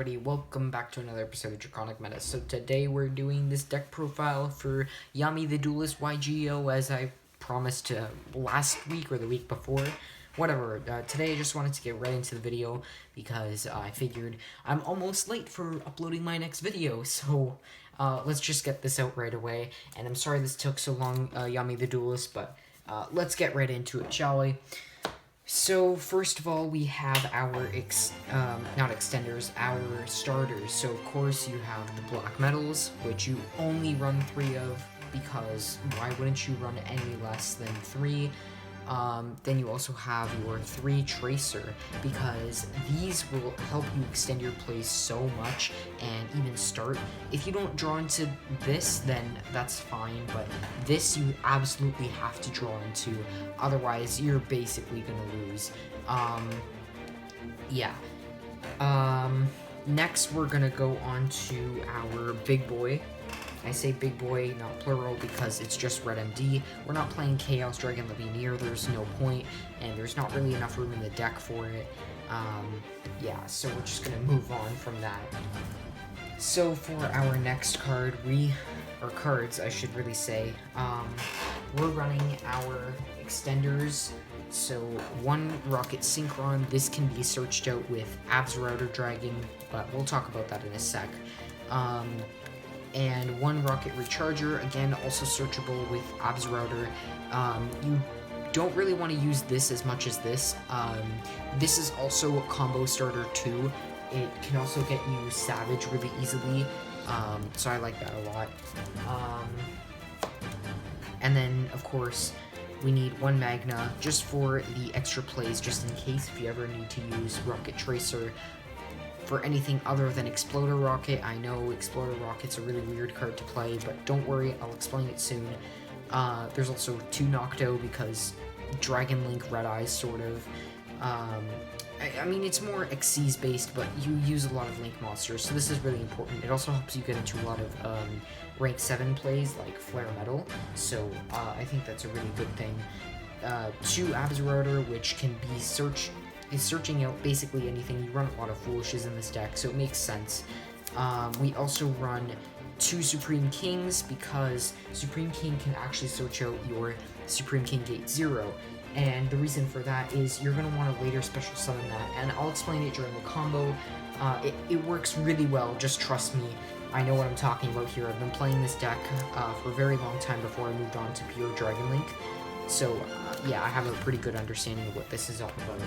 everybody, welcome back to another episode of Draconic Meta. So today we're doing this deck profile for Yami the Duelist YGO as I promised last week or the week before. Whatever, today I just wanted to get right into the video because I figured I'm almost late for uploading my next video. So let's just get this out right away. And I'm sorry this took so long, Yami the Duelist, but let's get right into it, shall we? So, first of all, we have our, not extenders, our starters. So, of course, you have the black metals, which you only run 3 of, because why wouldn't you run any less than 3? Then you also have your 3 tracer, because these will help you extend your plays so much and even start. If you don't draw into this, then that's fine, but this you absolutely have to draw into, otherwise you're basically gonna lose. Next we're gonna go on to our big boy. I say big boy, not plural, because it's just red MD. We're not playing Chaos Dragon Levineer, there's no point, and there's not really enough room in the deck for it. So we're just gonna move on from that. So for our next card, cards, I should really say, we're running our extenders. So 1 Rocket Synchron, this can be searched out with Abs Router Dragon, but we'll talk about that in a sec. And 1 Rocket Recharger, again, also searchable with Abs Router. You don't really want to use this as much as this. This is also a combo starter too. It can also get you Savage really easily, so I like that a lot. And then, of course, we need 1 Magna just for the extra plays, just in case if you ever need to use Rocket Tracer for anything other than Exploder Rocket. I know Exploder Rocket's a really weird card to play, but don't worry, I'll explain it soon. There's also 2 Nocto because Dragon Link Red Eyes, sort of. I mean, it's more Xyz based, but you use a lot of Link monsters, so this is really important. It also helps you get into a lot of rank 7 plays, like Flare Metal, so I think that's a really good thing. 2 Abs Router, which can be searching out basically anything. You run a lot of foolishes in this deck, so it makes sense. We also run 2 Supreme Kings, because Supreme King can actually search out your Supreme King Gate 0, and the reason for that is you're going to want to later special summon that, and I'll explain it during the combo. It works really well, just trust me. I know what I'm talking about here. I've been playing this deck for a very long time before I moved on to pure Dragon Link, so yeah, I have a pretty good understanding of what this is all about.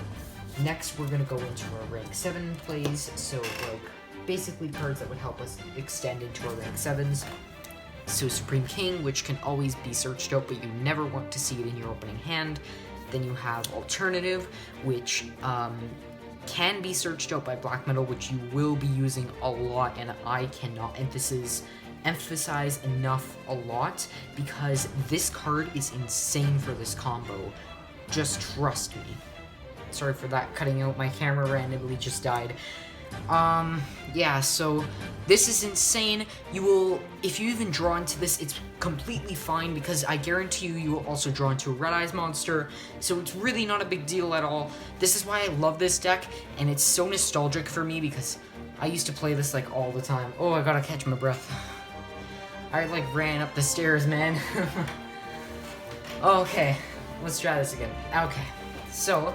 Next, we're going to go into our rank 7 plays, so like basically cards that would help us extend into our rank 7s. So Supreme King, which can always be searched out, but you never want to see it in your opening hand. Then you have Alternative, which can be searched out by Black Metal, which you will be using a lot, and I cannot emphasize enough a lot, because this card is insane for this combo. Just trust me. Sorry for that cutting out, my camera randomly just died. So this is insane. If you even draw into this, it's completely fine, because I guarantee you will also draw into a Red Eyes monster, so it's really not a big deal at all. This is why I love this deck, and it's so nostalgic for me, because I used to play this like all the time. Oh, I gotta catch my breath. I like ran up the stairs, man. Okay, let's try this again. Okay, so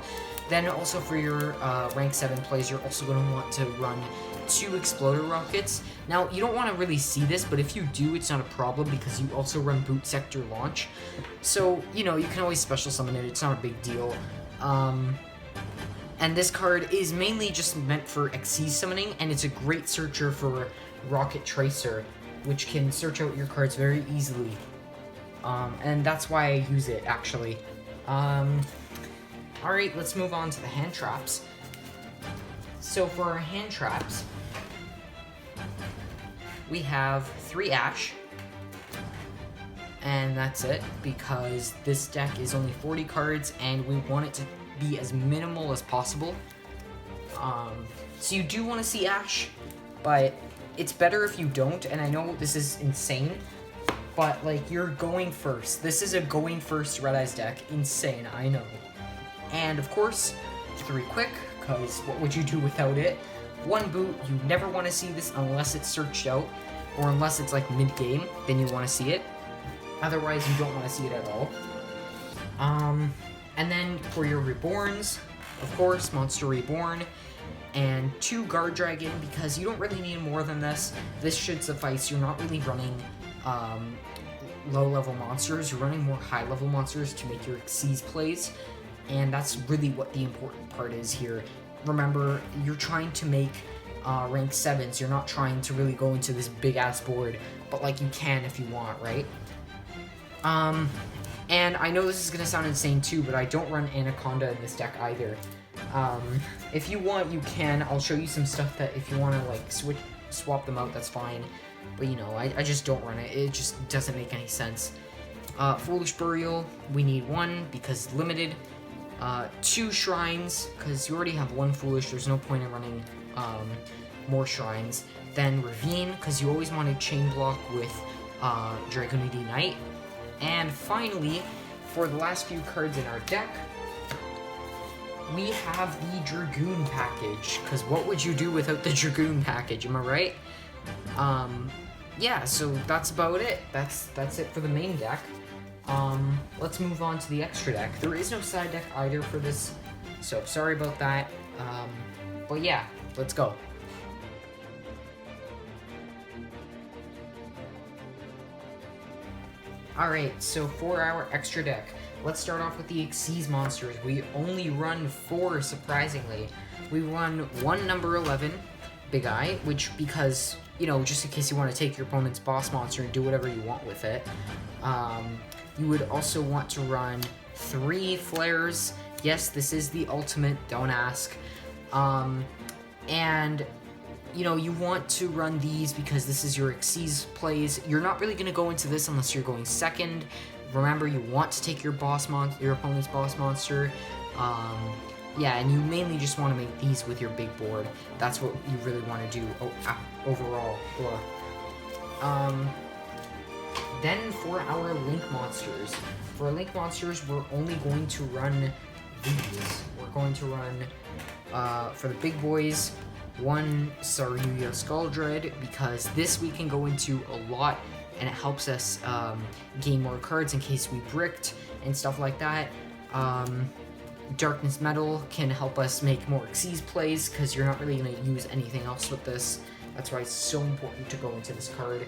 then also for your rank 7 plays, you're also going to want to run 2 Exploder Rockets. Now, you don't want to really see this, but if you do, it's not a problem, because you also run Boot Sector Launch. So, you know, you can always special summon it, it's not a big deal. And this card is mainly just meant for Xyz summoning, and it's a great searcher for Rocket Tracer, which can search out your cards very easily. And that's why I use it, actually. Alright, let's move on to the hand traps. So for our hand traps, we have 3 Ash, and that's it, because this deck is only 40 cards, and we want it to be as minimal as possible. So you do want to see Ash, but it's better if you don't, and I know this is insane, but like, you're going first. This is a going first Red Eyes deck. Insane, I know. And of course, 3 quick, because what would you do without it? One boot, you never want to see this unless it's searched out, or unless it's like mid-game, then you want to see it. Otherwise, you don't want to see it at all. And then for your Reborns, of course, Monster Reborn, and 2 Guard Dragon, because you don't really need more than this. This should suffice. You're not really running low-level monsters. You're running more high-level monsters to make your XYZ plays, and that's really what the important part is here. Remember, you're trying to make rank 7s. You're not trying to really go into this big-ass board, but like you can if you want, right? And I know this is going to sound insane too, but I don't run Anaconda in this deck either. If you want, you can. I'll show you some stuff that if you want to like swap them out, that's fine. But you know, I just don't run it. It just doesn't make any sense. Foolish Burial, we need 1 because limited. 2 Shrines, because you already have 1 Foolish, there's no point in running more Shrines. Then Ravine, because you always want to chain block with Dragonity Knight. And finally, for the last few cards in our deck, we have the Dragoon package, because what would you do without the Dragoon package, am I right? Yeah, so that's about it. That's it for the main deck. Let's move on to the extra deck. There is no side deck either for this, so sorry about that. But yeah, let's go. Alright, so for our extra deck, let's start off with the XYZ monsters. We only run 4, surprisingly. We run 1 number 11, Big Eye, which because, you know, just in case you want to take your opponent's boss monster and do whatever you want with it. You would also want to run 3 flares. Yes, this is the ultimate, don't ask. And you know, you want to run these because this is your XYZ plays. You're not really going to go into this unless you're going second. Remember, you want to take your opponent's boss monster. Yeah, and you mainly just want to make these with your big board. That's what you really want to do overall. Then for our Link monsters. For our Link monsters, we're only going to run these. We're going to run, for the big boys, 1 Saruya Skuldread, because this we can go into a lot, and it helps us gain more cards in case we bricked and stuff like that. Darkness Metal can help us make more XYZ plays, because you're not really going to use anything else with this. That's why it's so important to go into this card.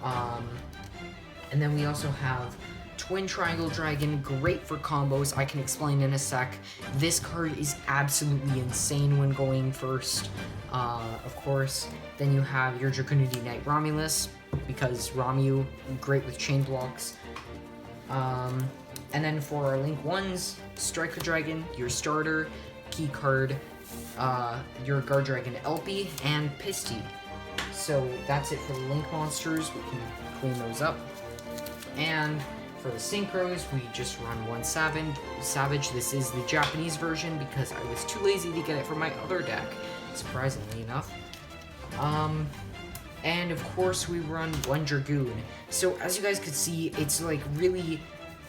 And then we also have Twin Triangle Dragon, great for combos. I can explain in a sec. This card is absolutely insane when going first, of course. Then you have your Dragonity Knight Romulus, because Romu, great with chain blocks. And then for our Link 1s, Striker Dragon, your starter, key card, your Guard Dragon Elpie, and Pisty. So that's it for the Link monsters. We can clean those up. And for the Synchros, we just run 1 Savage. This is the Japanese version because I was too lazy to get it for my other deck, surprisingly enough. And of course we run 1 Dragoon. So as you guys could see, it's like really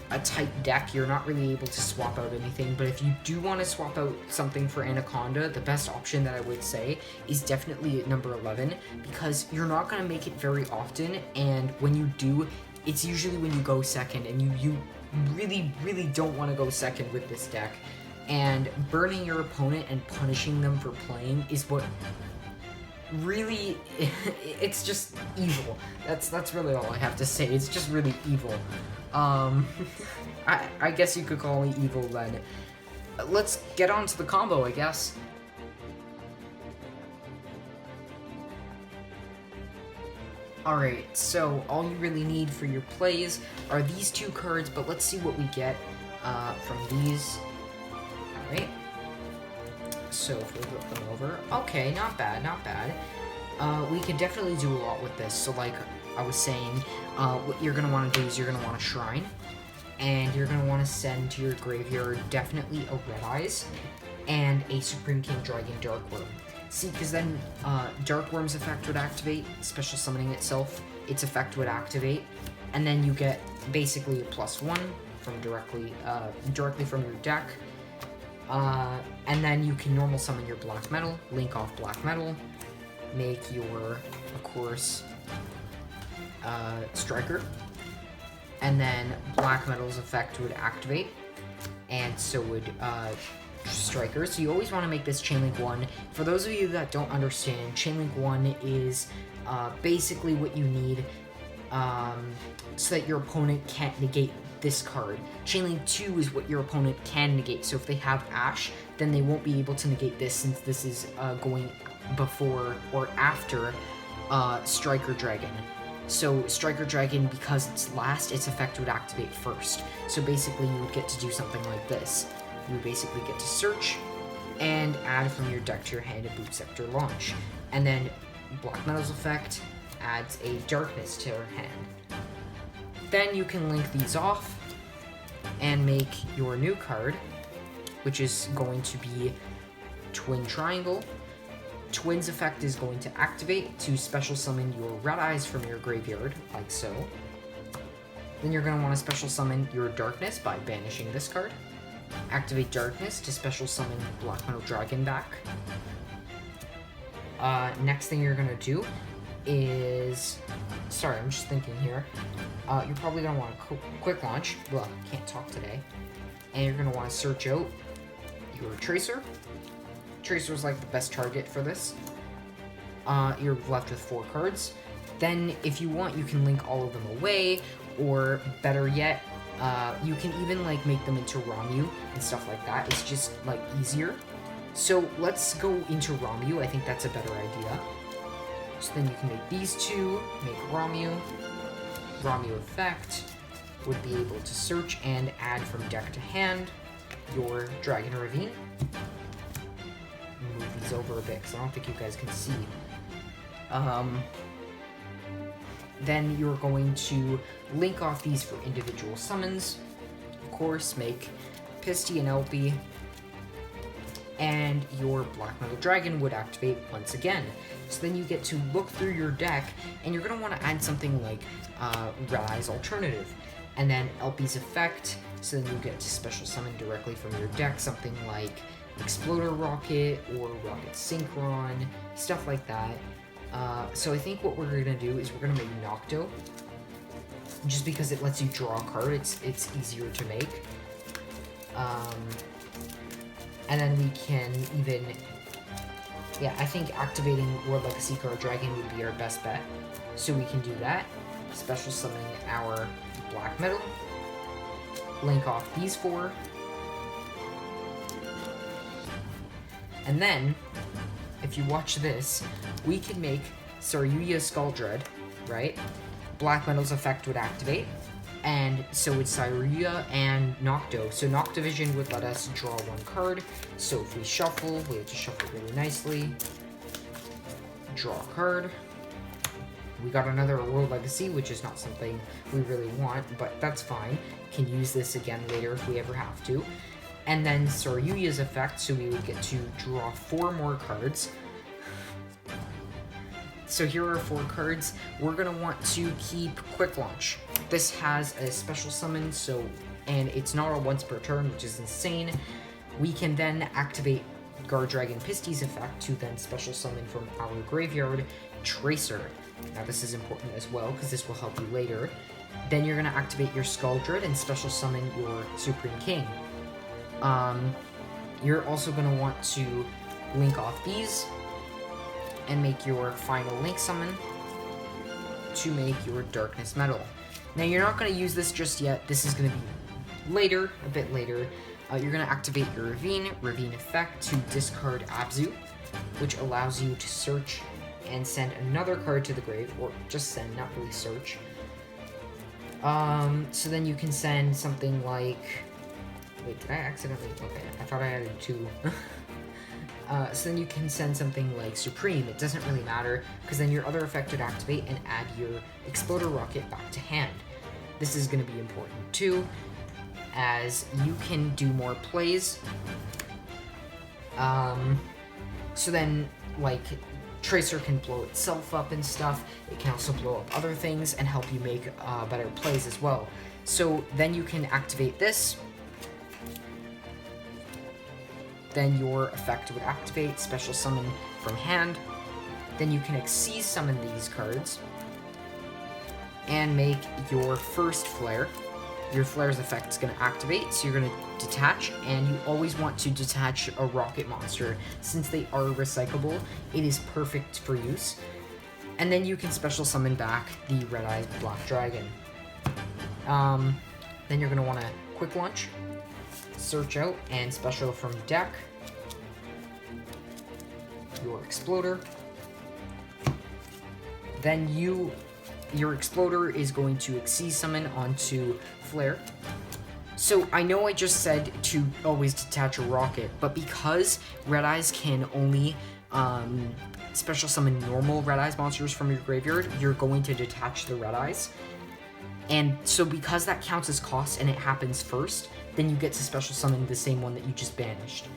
a tight deck. You're not really able to swap out anything, but if you do want to swap out something for Anaconda, the best option that I would say is definitely at number 11, because you're not going to make it very often, and when you do, it's usually when you go second, and you really, really don't want to go second with this deck. And burning your opponent and punishing them for playing is what really, it's just evil. That's really all I have to say. It's just really evil. I guess you could call me evil then. Let's get on to the combo, I guess. Alright, so all you really need for your plays are these 2 cards, but let's see what we get from these. Alright. So if we flip them over, okay, not bad, not bad. We could definitely do a lot with this. So like I was saying, what you're going to want to do is you're going to want a Shrine, and you're going to want to send to your graveyard definitely a Red Eyes and a Supreme King Dragon Darkworm. See, because then Darkworm's effect would activate, special summoning itself, its effect would activate, and then you get basically a +1 from directly from your deck. And then you can normal summon your Black Metal, link off Black Metal, make your, of course, Striker. And then Black Metal's effect would activate, and so would Striker. So you always want to make this Chain Link 1. For those of you that don't understand, Chain Link 1 is basically what you need so that your opponent can't negate this card. Chain Link 2 is what your opponent can negate. So if they have Ash, then they won't be able to negate this, since this is going before or after Striker Dragon. So Striker Dragon, because it's last, its effect would activate first. So basically you would get to do something like this. You would basically get to search and add from your deck to your hand a Boot Scepter launch. And then Black Metal's effect adds a Darkness to your hand. Then you can link these off and make your new card, which is going to be Twin Triangle. Twin's effect is going to activate to special summon your Red Eyes from your graveyard, like so. Then you're going to want to special summon your Darkness by banishing this card. Activate Darkness to special summon Black Metal Dragon back. Next thing you're going to do is... Sorry, I'm just thinking here. You're probably going to want a quick launch. Well, can't talk today. And you're going to want to search out your Tracer. Tracer's like the best target for this. You're left with 4 cards. Then, if you want, you can link all of them away, or better yet, you can even like make them into Ramu and stuff like that. It's just like easier. So let's go into Ramu. I think that's a better idea. So then you can make these two, make Ramu. Ramu effect would be able to search and add from deck to hand your Dragon Ravine. Move these over a bit because I don't think you guys can see. Then you're going to link off these for individual summons. Of course, make Pisty and Elpie. And your Black Metal Dragon would activate once again. So then you get to look through your deck, and you're going to want to add something like Red Eyes Alternative. And then Elpie's effect, so then you get to special summon directly from your deck something like Exploder Rocket or Rocket Synchron, stuff like that. So I think what we're going to do is we're going to make Nocto, just because it lets you draw a card. It's easier to make. And then we can even, yeah, I think activating World Legacy Card Dragon would be our best bet. So we can do that. Special summon our Black Metal. Link off these 4. And then, if you watch this, we can make Saryuya Skuldred, right? Black Metal's effect would activate, and so would Saryuya and Nocto. So Noctovision would let us draw 1 card. So if we shuffle, we have to shuffle really nicely. Draw a card. We got another World Legacy, which is not something we really want, but that's fine. Can use this again later if we ever have to. And then Saryuya's effect, so we would get to draw 4 more cards. So here are 4 cards. We're going to want to keep Quick Launch. This has a special summon, and it's not a once per turn, which is insane. We can then activate Guard Dragon Pisty's effect to then special summon from our graveyard Tracer. Now this is important as well, because this will help you later. Then you're going to activate your Skuldred and special summon your Supreme King. You're also going to want to link off these and make your final link summon to make your Darkness Metal. Now you're not going to use this just yet. This is going to be later, a bit later. You're going to activate your Ravine effect to discard Abzu, which allows you to search and send another card to the grave, or just send, not really search. So then you can send something like... Wait, did I accidentally... Okay, I thought I added 2. So then you can send something like Supreme. It doesn't really matter, because then your other effect would activate and add your Exploder Rocket back to hand. This is going to be important too, as you can do more plays. So then, like, Tracer can blow itself up and stuff. It can also blow up other things and help you make better plays as well. So then you can activate this. Then your effect would activate, special summon from hand. Then you can XYZ summon these cards and make your first flare. Your flare's effect is going to activate, so you're going to detach, and you always want to detach a rocket monster. Since they are recyclable, it is perfect for use. And then you can special summon back the Red Eyes Black Dragon. Then you're going to want to quick launch, search out, and special from deck your Exploder. Then your Exploder is going to XYZ summon onto Flare. So I know I just said to always detach a rocket, but because Red Eyes can only special summon normal Red Eyes monsters from your graveyard, you're going to detach the Red Eyes. And so because that counts as cost and it happens first, then you get to special summon the same one that you just banished.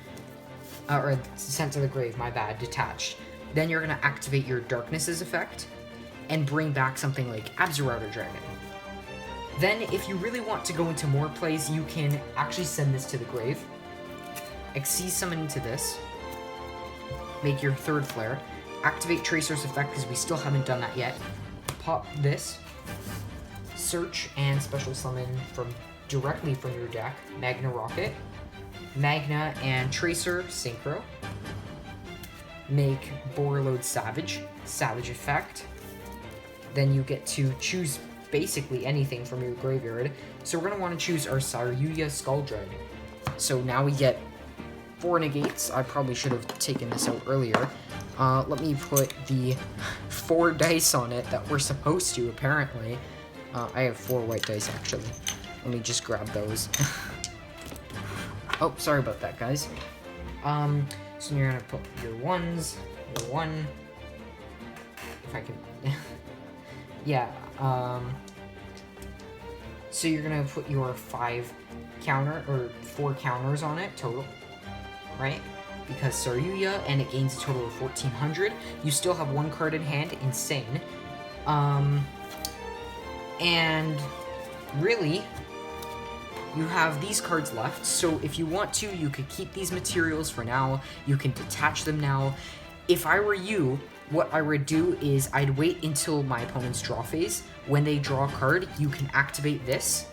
Or sent to the grave, my bad, detached. Then you're going to activate your Darkness's effect and bring back something like Abzerouter Dragon. Then, if you really want to go into more plays, you can actually send this to the grave, XYZ summon into this, make your third flare, activate Tracer's effect because we still haven't done that yet, pop this, search and special summon directly from your deck, Magna Rocket, Magna and Tracer Synchro, make Borreload Savage effect. Then you get to choose basically anything from your graveyard. So we're going to want to choose our Saryuya Skuldread. So now we get 4 negates. I probably should have taken this out earlier. Let me put the 4 dice on it that we're supposed to, apparently. I have 4 white dice, actually. Let me just grab those. Oh, sorry about that, guys. So you're going to put your 1s, your 1. If I can... Yeah, so you're gonna put your 4 counters on it total, right? Because Saryuya, and it gains a total of 1400. You still have 1 card in hand, insane. And really, you have these cards left, so if you want to, you could keep these materials for now. You can detach them now. If I were you, what I would do is I'd wait until my opponent's draw phase. When they draw a card, you can activate this.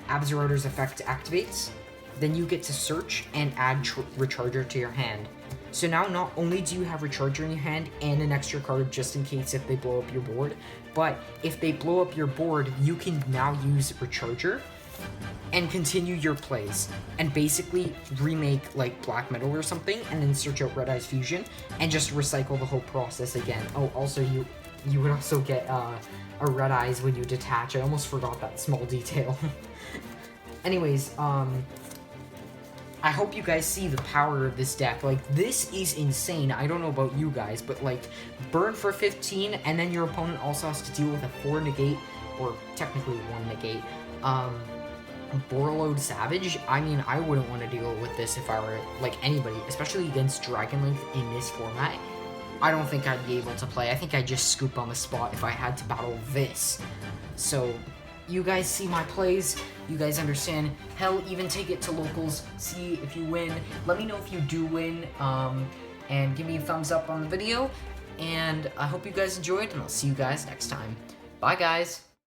Abzerouter's effect activates. Then you get to search and add Recharger to your hand. So now not only do you have Recharger in your hand and an extra card just in case if they blow up your board, but if they blow up your board, you can now use Recharger and continue your plays, and basically remake like Black Metal or something, and then search out Red Eyes Fusion, and just recycle the whole process again. Oh, also you would also get a Red Eyes when you detach. I almost forgot that small detail. Anyways, I hope you guys see the power of this deck. Like, this is insane. I don't know about you guys, but like, burn for 15, and then your opponent also has to deal with a 4 negate, or technically 1 negate, Borreload Savage. I mean, I wouldn't want to deal with this if I were, like, anybody, especially against Dragon Link in this format. I don't think I'd be able to play. I think I'd just scoop on the spot if I had to battle this. So, you guys see my plays, you guys understand. Hell, even take it to locals, see if you win. Let me know if you do win, and give me a thumbs up on the video. And I hope you guys enjoyed, and I'll see you guys next time. Bye, guys!